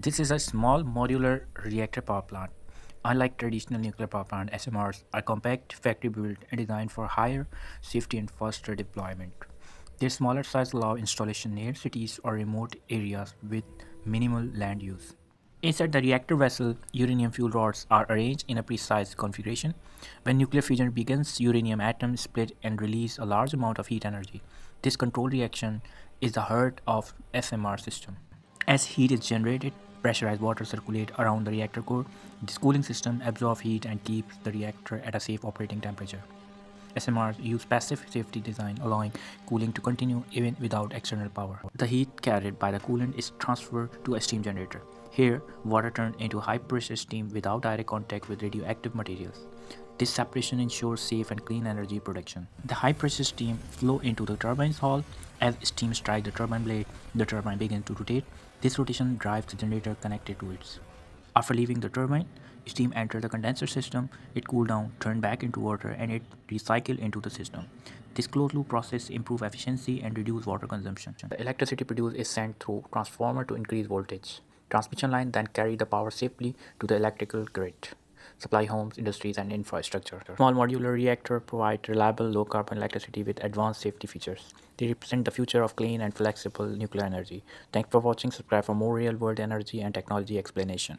This is a small modular reactor power plant. Unlike traditional nuclear power plant, SMRs are compact, factory built, and designed for higher safety and faster deployment. Their smaller size allow installation near cities or remote areas with minimal land use. Inside the reactor vessel, uranium fuel rods are arranged in a precise configuration. When nuclear fusion begins, uranium atoms split and release a large amount of heat energy. This controlled reaction is the heart of SMR system. As heat is generated, pressurized water circulates around the reactor core. This cooling system absorbs heat and keeps the reactor at a safe operating temperature. SMRs use passive safety design, allowing cooling to continue even without external power. The heat carried by the coolant is transferred to a steam generator. Here, water turns into high pressure steam without direct contact with radioactive materials. This separation ensures safe and clean energy production. The high pressure steam flow into the turbine's hull. As steam strikes the turbine blade, the turbine begins to rotate. This rotation drives the generator connected to it. After leaving the turbine, steam enters the condenser system, it cools down, turns back into water, and it recycles into the system. This closed loop process improves efficiency and reduces water consumption. The electricity produced is sent through transformer to increase voltage. Transmission line then carry the power safely to the electrical grid. Supply homes, industries, and infrastructure. Small modular reactor provide reliable low carbon electricity with advanced safety features. They represent the future of clean and flexible nuclear energy. Thanks for watching. Subscribe for more real world energy and technology explanation.